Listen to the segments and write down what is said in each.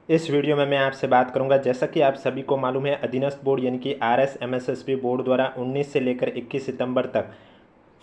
इस वीडियो में मैं आपसे बात करूंगा, जैसा कि आप सभी को मालूम है, अधीनस्थ बोर्ड यानी कि आरएस एमएसएसबी बोर्ड द्वारा 19 से लेकर 21 सितंबर तक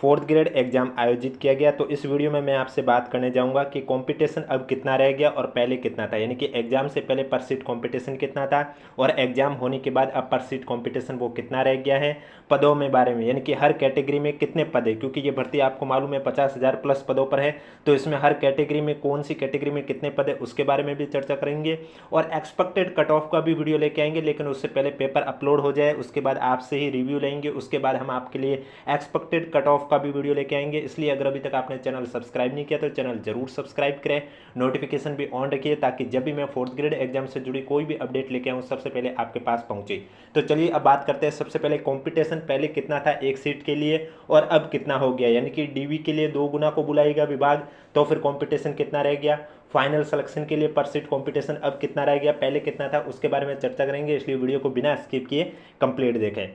फोर्थ ग्रेड एग्जाम आयोजित किया गया। तो इस वीडियो में मैं आपसे बात करने जाऊंगा कि कंपटीशन अब कितना रह गया और पहले कितना था, यानी कि एग्जाम से पहले पर सीट कंपटीशन कितना था और एग्जाम होने के बाद अब पर सीट कंपटीशन वो कितना रह गया है। पदों में बारे में, यानी कि हर कैटेगरी में कितने पद है, क्योंकि ये भर्ती आपको मालूम है 50,000 प्लस पदों पर है। तो इसमें हर कैटेगरी में कौन सी कैटेगरी में कितने पद है उसके बारे में भी चर्चा करेंगे और एक्सपेक्टेड कट ऑफ का भी वीडियो लेके आएंगे। लेकिन उससे पहले पेपर अपलोड हो जाए, उसके बाद आपसे ही रिव्यू लेंगे, उसके बाद हम आपके लिए एक्सपेक्टेड कट ऑफ का भी वीडियो लेके आएंगे। इसलिए अगर अभी तक आपने चैनल सब्सक्राइब नहीं किया तो चैनल जरूर सब्सक्राइब करें, नोटिफिकेशन भी ऑन रखिए ताकि जब भी मैं फोर्थ ग्रेड एग्जाम से जुड़ी कोई भी अपडेट लेके आऊँ सबसे पहले आपके पास पहुंचे। तो चलिए अब बात करते हैं सबसे पहले कंपटीशन पहले कितना था एक सीट के लिए और अब कितना हो गया, यानी कि डीवी के लिए 2 गुना को बुलाएगा विभाग, तो फिर कंपटीशन कितना रह गया। फाइनल सिलेक्शन के लिए पर सीट कंपटीशन अब कितना रह गया, पहले कितना था, उसके बारे में चर्चा करेंगे। इसलिए वीडियो को बिना स्किप किए कंप्लीट देखें।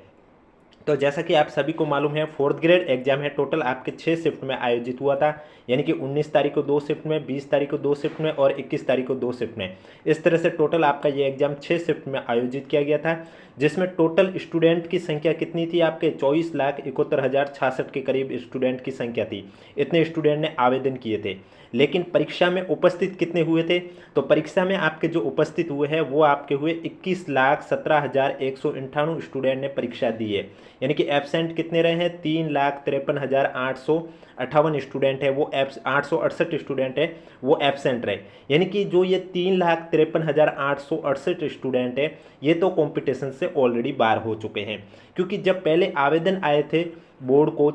तो जैसा कि आप सभी को मालूम है, फोर्थ ग्रेड एग्जाम है, टोटल आपके 6 शिफ्ट में आयोजित हुआ था, यानी कि 19 तारीख को 2 शिफ्ट में, 20 तारीख को 2 शिफ्ट में और 21 तारीख को 2 शिफ्ट में। इस तरह से टोटल आपका ये एग्जाम 6 शिफ्ट में आयोजित किया गया था, जिसमें टोटल स्टूडेंट की संख्या कितनी थी, आपके 24,71,066 के करीब स्टूडेंट की संख्या थी। इतने स्टूडेंट ने आवेदन किए थे। लेकिन परीक्षा में उपस्थित कितने हुए थे, तो परीक्षा में आपके जो उपस्थित हुए हैं वो आपके हुए 21,17,198 स्टूडेंट ने परीक्षा दी है, यानी कि एब्सेंट कितने रहे हैं, 3,53,858 स्टूडेंट है वो 868 स्टूडेंट है वो एब्सेंट रहे। यानी कि जो ये 3,53,868 स्टूडेंट है ये तो कंपटीशन से ऑलरेडी बाहर हो चुके हैं, क्योंकि जब पहले आवेदन आए थे बोर्ड को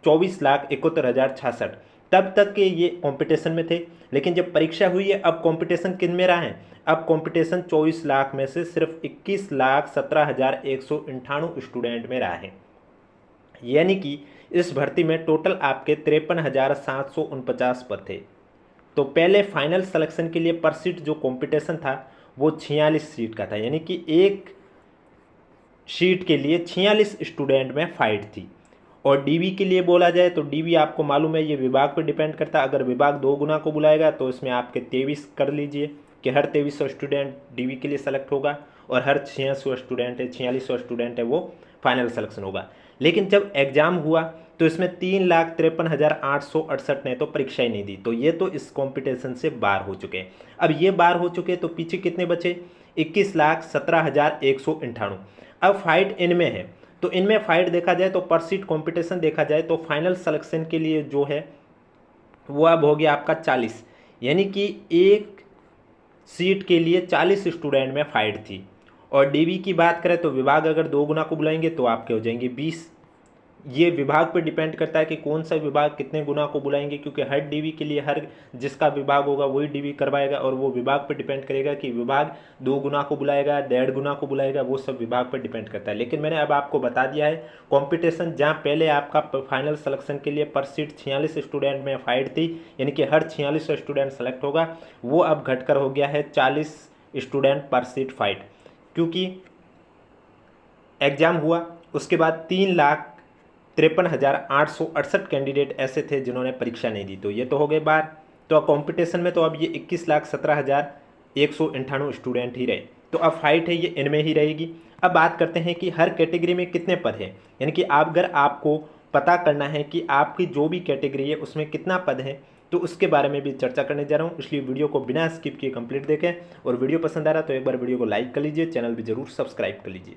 24,71,066 तब तक के ये कंपटीशन में थे। लेकिन जब परीक्षा हुई है अब कंपटीशन किन में रहा है, अब कंपटीशन 24 लाख में से सिर्फ 21,17,198 स्टूडेंट में रहा है। यानी कि इस भर्ती में टोटल आपके 53,749 पद थे। तो पहले फाइनल सिलेक्शन के लिए पर सीट जो कंपटीशन था वो 46 सीट का था, यानी कि एक सीट के लिए 46 स्टूडेंट में फाइट थी। और डीवी के लिए बोला जाए तो डीवी आपको मालूम है ये विभाग पर डिपेंड करता है। अगर विभाग 2 गुना को बुलाएगा तो इसमें आपके 23 कर लीजिए कि हर 2300 स्टूडेंट डीवी के लिए सेलेक्ट होगा और हर 4600 स्टूडेंट है वो फाइनल सिलेक्शन होगा। लेकिन जब एग्ज़ाम हुआ तो इसमें 3,53,868 ने तो परीक्षा ही नहीं दी, तो ये तो इस कॉम्पिटिशन से बाहर हो चुके हैं। अब ये बाहर हो चुके तो पीछे कितने बचे, 21,17,198। अब फाइट इनमें है, तो इनमें फाइट देखा जाए तो पर सीट कंपटीशन देखा जाए तो फाइनल सिलेक्शन के लिए जो है वो अब हो गया आपका 40, यानी कि एक सीट के लिए 40 स्टूडेंट में फाइट थी। और डीवी की बात करें तो विभाग अगर 2 गुना को बुलाएंगे तो आपके हो जाएंगे 20। ये विभाग पर डिपेंड करता है कि कौन सा विभाग कितने गुना को बुलाएंगे, क्योंकि हर डीवी के लिए हर जिसका विभाग होगा वही डीवी करवाएगा और वो विभाग पर डिपेंड करेगा कि विभाग 2 गुना को बुलाएगा 1.5 गुना को बुलाएगा, वो सब विभाग पर डिपेंड करता है। लेकिन मैंने अब आपको बता दिया है कॉम्पिटिशन जहाँ पहले आपका फाइनल सिलेक्शन के लिए पर सीट 46 स्टूडेंट में फाइट थी, यानी कि हर 46 स्टूडेंट सेलेक्ट होगा, वो अब घटकर हो गया है 40 स्टूडेंट पर सीट फाइट। क्योंकि एग्ज़ाम हुआ उसके बाद 3,53,868 कैंडिडेट ऐसे थे जिन्होंने परीक्षा नहीं दी, तो ये तो हो गए बाहर। तो कंपटीशन में तो अब ये 21,17,198 स्टूडेंट ही रहे, तो अब फाइट है ये इनमें ही रहेगी। अब बात करते हैं कि हर कैटेगरी में कितने पद हैं, यानी कि अगर आपको पता करना है कि आपकी जो भी कैटेगरी है उसमें कितना पद है तो उसके बारे में भी चर्चा करने जा रहा हूँ। इसलिए वीडियो को बिना स्किप किए कंप्लीट देखें और वीडियो पसंद आ रहा तो एक बार वीडियो को लाइक कर लीजिए, चैनल भी जरूर सब्सक्राइब कर लीजिए।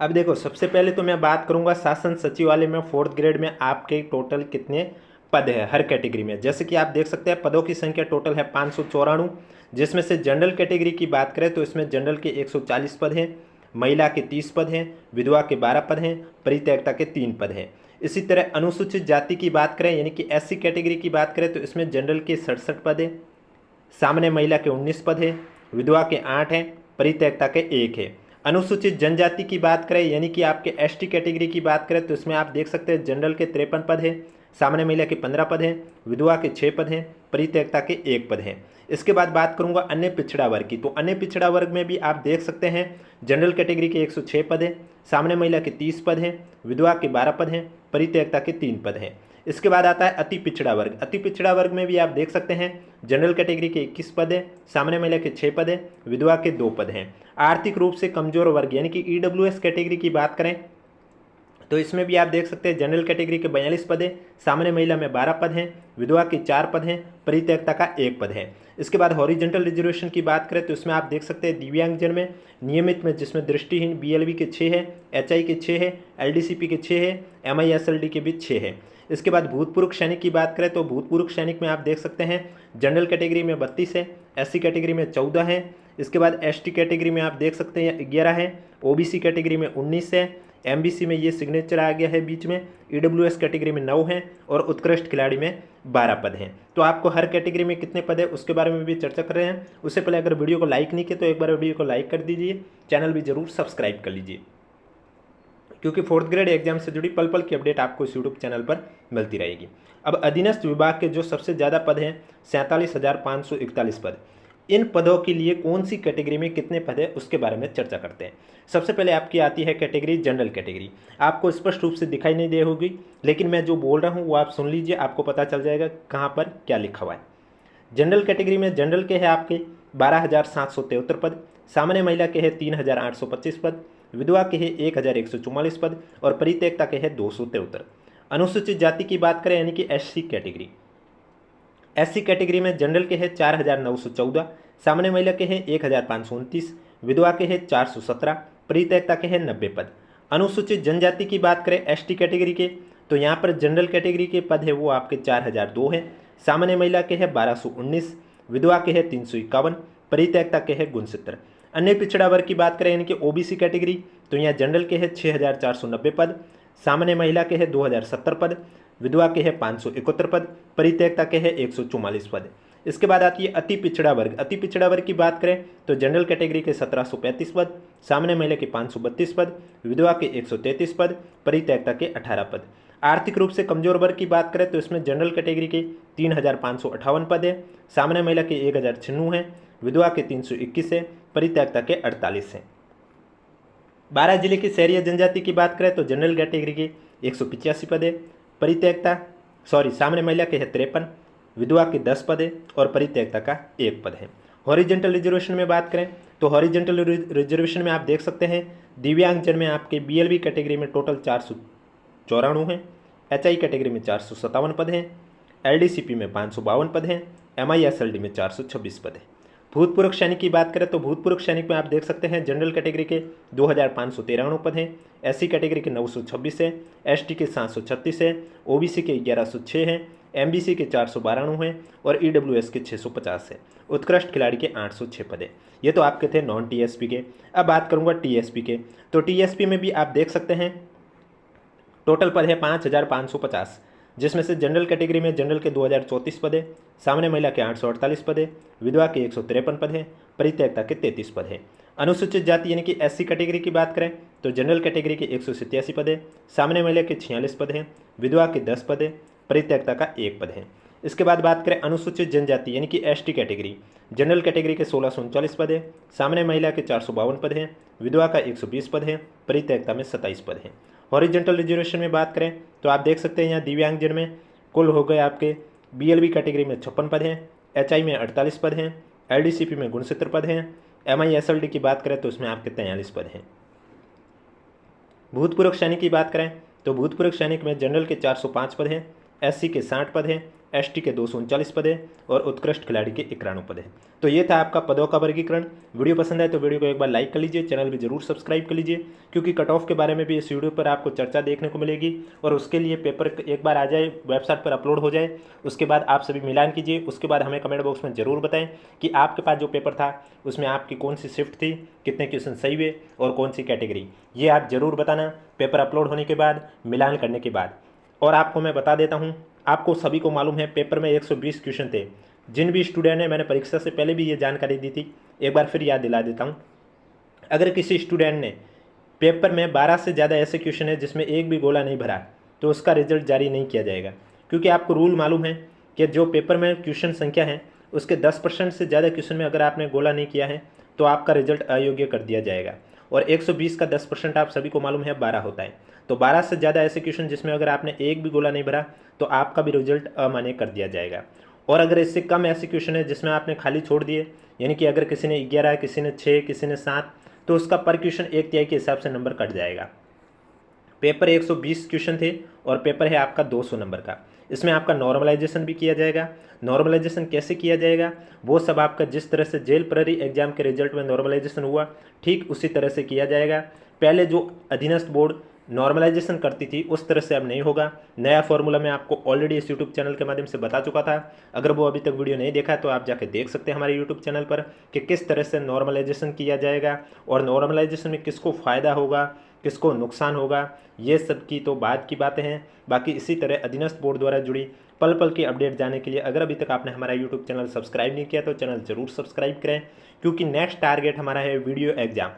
अब देखो सबसे पहले तो मैं बात करूंगा शासन सचिवालय में फोर्थ ग्रेड में आपके टोटल कितने पद है हर कैटेगरी में। जैसे कि आप देख सकते हैं पदों की संख्या टोटल है 594, जिसमें से जनरल कैटेगरी की बात करें तो इसमें जनरल के 140 पद हैं, महिला के 30 पद हैं, विधवा के 12 पद हैं, परित्यक्ता के 3 पद हैं। इसी तरह अनुसूचित जाति की बात करें यानी कि एससी कैटेगरी की बात करें तो इसमें जनरल के 67 पद हैं, सामान्य महिला के 19 पद हैं, विधवा के 8 हैं, परित्यक्ता के 1 है। अनुसूचित जनजाति की बात करें यानी कि आपके एसटी कैटेगरी की बात करें तो इसमें आप देख सकते हैं जनरल के 53 पद हैं, सामान्य महिला के 15 पद हैं, विधवा के 6 पद हैं, परित्यक्ता के 1 पद हैं। इसके बाद बात करूंगा अन्य पिछड़ा वर्ग की, तो अन्य पिछड़ा वर्ग में भी आप देख सकते हैं जनरल कैटेगरी के 106 पद हैं, सामान्य महिला के 30 पद हैं, विधवा के 12 पद हैं, परित्यक्ता के 3 पद हैं। इसके बाद आता है अति पिछड़ा वर्ग। अति पिछड़ा वर्ग में भी आप देख सकते हैं जनरल कैटेगरी के 21 पद हैं, सामान्य महिला के 6 पद हैं, विधवा के 2 पद हैं। आर्थिक रूप से कमजोर वर्ग यानी कि ईडब्ल्यूएस कैटेगरी की बात करें तो इसमें भी आप देख सकते हैं जनरल कैटेगरी के 42 पद हैं, सामान्य महिला में 12 पद हैं, विधवा के 4 पद हैं, परित्यक्ता का 1 पद है। इसके बाद हॉरिजेंटल रिजर्वेशन की बात करें तो इसमें आप देख सकते हैं दिव्यांगजन में नियमित में जिसमें दृष्टिहीन बीएलबी के 6 है, एचआई के 6 है, एलडीसीपी के 6 है, एमआईएसएलडी के भी 6 है। इसके बाद भूतपूर्व सैनिक की बात करें तो भूतपूर्व सैनिक में आप देख सकते हैं जनरल कैटेगरी में 32 है, एससी कैटेगरी में 14 है। इसके बाद एसटी कैटेगरी में आप देख सकते हैं 11 है, ओबीसी कैटेगरी में 19 है, एमबीसी में ये सिग्नेचर आ गया है बीच में, ईडब्ल्यूएस कैटेगरी में 9 हैं और उत्कृष्ट खिलाड़ी में 12 पद हैं। तो आपको हर कैटेगरी में कितने पद है उसके बारे में भी चर्चा कर रहे हैं। उससे पहले अगर वीडियो को लाइक नहीं किया तो एक बार वीडियो को लाइक कर दीजिए, चैनल भी जरूर सब्सक्राइब कर लीजिए, क्योंकि 4th ग्रेड एग्जाम से जुड़ी पल पल की अपडेट आपको इस यूट्यूब चैनल पर मिलती रहेगी। अब अधीनस्थ विभाग के जो सबसे ज़्यादा पद हैं 47,541 पद, इन पदों के लिए कौन सी कैटेगरी में कितने पद है उसके बारे में चर्चा करते हैं। सबसे पहले आपकी आती है कैटेगरी जनरल कैटेगरी। आपको स्पष्ट रूप से दिखाई नहीं दे होगी, लेकिन मैं जो बोल रहा हूँ वो आप सुन लीजिए, आपको पता चल जाएगा कहाँ पर क्या लिखा हुआ है। जनरल कैटेगरी में जनरल के है आपके 12,773 पद, सामान्य महिला के है 3,825 पद, विधवा के है 1,144 पद और परित्यक्ता के है 273। अनुसूचित जाति की बात करें यानी कि एससी कैटेगरी, एससी कैटेगरी में जनरल के है 4,914, सामान्य महिला के है 1,529, विधवा के है 417, परित्यक्ता के है 90 पद। अनुसूचित जनजाति की बात करें एसटी कैटेगरी के तो यहाँ पर जनरल कैटेगरी के पद है वो आपके 4,002 है, सामान्य महिला के है 1,219, विधवा के है 351, परित्यक्ता के है 69। अन्य पिछड़ा वर्ग की बात करें यानी कि ओबीसी कैटेगरी तो यहाँ जनरल के है 6,490 पद, सामान्य महिला के है 2,070 पद, विधवा के है 571 पद, परित्यक्ता के है 144 पद। इसके बाद आती है अति पिछड़ा वर्ग। अति पिछड़ा वर्ग की बात करें तो जनरल कैटेगरी के 1,735 पद, सामान्य महिला के 532 पद, विधवा के 133 पद, परित्यक्ता के 18 पद। आर्थिक रूप से कमजोर वर्ग की बात करें तो इसमें जनरल कैटेगरी के 3,558 पद है, सामान्य महिला के 1,096 है, विधवा के 321 है, परित्यक्ता के 48 हैं। 12 जिले की शहरी जनजाति की बात करें तो जनरल कैटेगरी के 185 पद है, सामान्य महिला के है 53, विधवा के 10 पद है और परित्यक्ता का 1 पद है। हॉरिजेंटल रिजर्वेशन में बात करें तो हॉरिजेंटल रिजर्वेशन में आप देख सकते हैं दिव्यांगजन में आपके बीएलबी कैटेगरी में टोटल 494 हैं, एचआई कैटेगरी में 457 पद हैं, एलडीसीपी में 552 पद हैं, एमआईएसएलडी में 426 पद हैं। भूतपूर्व सैनिक की बात करें तो भूतपूर्व सैनिक में आप देख सकते हैं जनरल कैटेगरी के 2,593 पद हैं, एससी कैटेगरी के 926 है, एसटी के 736 है, ओबीसी के 1106 हैं, एमबीसी के 492 हैं और ईडब्ल्यूएस के 650 है। उत्कृष्ट खिलाड़ी के 806 पद है। ये तो आपके थे नॉन टीएसपी के। अब बात करूंगा टीएसपी के तो टीएसपी में भी आप देख सकते हैं टोटल पद है 5,550, जिसमें से जनरल कैटेगरी में जनरल के 2,034 पद है, सामान्य महिला के 848 पद है, विधवा के 153 पद है, परित्यक्ता के 33 पद है। अनुसूचित जाति यानी कि एससी कैटेगरी की बात करें तो जनरल कैटेगरी के 187 पद है, सामान्य महिला के 46 पद हैं, विधवा के 10 पद है, परित्यक्ता का 1 पद है। इसके बाद बात करें अनुसूचित जनजाति यानी कि एसटी कैटेगरी, जनरल कैटेगरी के 1,639 पद है, सामान्य महिला के 452 पद हैं, विधवा का 120 पद है, परित्यक्ता में 27 पद हैं। हॉरिजेंटल रिजर्वेशन में बात करें तो आप देख सकते हैं यहाँ दिव्यांगजन में कुल हो गए आपके बीएलबी कैटेगरी में 56 पद हैं, एचआई में 48 पद हैं, एलडीसीपी में 69 पद हैं, एमआईएसएलडी की बात करें तो उसमें आपके 43 पद हैं। भूतपूर्व सैनिक की बात करें तो भूतपूर्व सैनिक में जनरल के 405 पद हैं, एससी के 60 पद हैं, एसटी के 239 पद है और उत्कृष्ट खिलाड़ी के 91 पद है। तो ये था आपका पदों का वर्गीकरण। वीडियो पसंद आए तो वीडियो को एक बार लाइक कर लीजिए, चैनल भी जरूर सब्सक्राइब कर लीजिए, क्योंकि कट ऑफ के बारे में भी इस वीडियो पर आपको चर्चा देखने को मिलेगी और उसके लिए पेपर एक बार आ जाए, वेबसाइट पर अपलोड हो जाए, उसके बाद आप सभी मिलान कीजिए। उसके बाद हमें कमेंट बॉक्स में ज़रूर बताएं कि आपके पास जो पेपर था उसमें आपकी कौन सी शिफ्ट थी, कितने क्वेश्चन सही हुए और कौन सी कैटेगरी, ये आप ज़रूर बताना पेपर अपलोड होने के बाद, मिलान करने के बाद। और आपको मैं बता देता हूँ, आपको सभी को मालूम है पेपर में 120 क्वेश्चन थे। जिन भी स्टूडेंट ने, मैंने परीक्षा से पहले भी ये जानकारी दी थी, एक बार फिर याद दिला देता हूँ। अगर किसी स्टूडेंट ने पेपर में 12 से ज़्यादा ऐसे क्वेश्चन है जिसमें एक भी गोला नहीं भरा तो उसका रिजल्ट जारी नहीं किया जाएगा, क्योंकि आपको रूल मालूम है कि जो पेपर में क्वेश्चन संख्या है उसके 10% से ज़्यादा क्वेश्चन में अगर आपने गोला नहीं किया है तो आपका रिजल्ट अयोग्य कर दिया जाएगा। और 120 का 10% आप सभी को मालूम है 12 होता है। तो 12 से ज़्यादा ऐसे क्वेश्चन जिसमें अगर आपने एक भी गोला नहीं भरा तो आपका भी रिजल्ट अमान्य कर दिया जाएगा। और अगर इससे कम ऐसे क्वेश्चन है जिसमें आपने खाली छोड़ दिए, यानी कि अगर किसी ने 11, किसी ने 6, किसी ने 7, तो उसका पर क्वेश्चन 1/3 के हिसाब से नंबर कट जाएगा। पेपर 120 क्वेश्चन थे और पेपर है आपका 200 नंबर का। इसमें आपका नॉर्मलाइजेशन भी किया जाएगा। नॉर्मलाइजेशन कैसे किया जाएगा, वो सब आपका जिस तरह से जेल प्रहरी एग्जाम के रिजल्ट में नॉर्मलाइजेशन हुआ ठीक उसी तरह से किया जाएगा। पहले जो अधीनस्थ बोर्ड नॉर्मलाइजेशन करती थी उस तरह से अब नहीं होगा। नया फॉर्मूला मैं आपको ऑलरेडी इस यूट्यूब चैनल के माध्यम से बता चुका था। अगर वो अभी तक वीडियो नहीं देखा तो आप जाके देख सकते हैं हमारे यूट्यूब चैनल पर कि किस तरह से नॉर्मलाइजेशन किया जाएगा और नॉर्मलाइजेशन में किसको फ़ायदा होगा, किसको नुकसान होगा, ये सब की तो बाद की बातें हैं। बाकी इसी तरह अधीनस्थ बोर्ड द्वारा जुड़ी पल पल की अपडेट जानने के लिए अगर अभी तक आपने हमारा यूट्यूब चैनल सब्सक्राइब नहीं किया तो चैनल ज़रूर सब्सक्राइब करें, क्योंकि नेक्स्ट टारगेट हमारा है वीडियो एग्ज़ाम,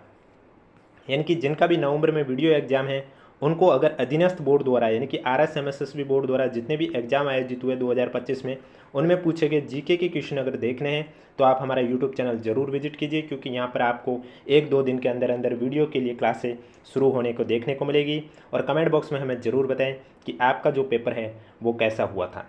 यानी कि जिनका भी नवंबर में वीडियो एग्जाम है उनको अगर अधीनस्थ बोर्ड द्वारा यानी कि RSMSSB बोर्ड द्वारा जितने भी एग्जाम आयोजित हुए 2025 में उनमें पूछे गए जीके के क्वेश्चन अगर देखने हैं तो आप हमारा यूट्यूब चैनल ज़रूर विजिट कीजिए, क्योंकि यहाँ पर आपको 1-2 दिन के अंदर अंदर वीडियो के लिए क्लासें शुरू होने को देखने को मिलेगी। और कमेंट बॉक्स में हमें ज़रूर बताएं कि आपका जो पेपर है वो कैसा हुआ था।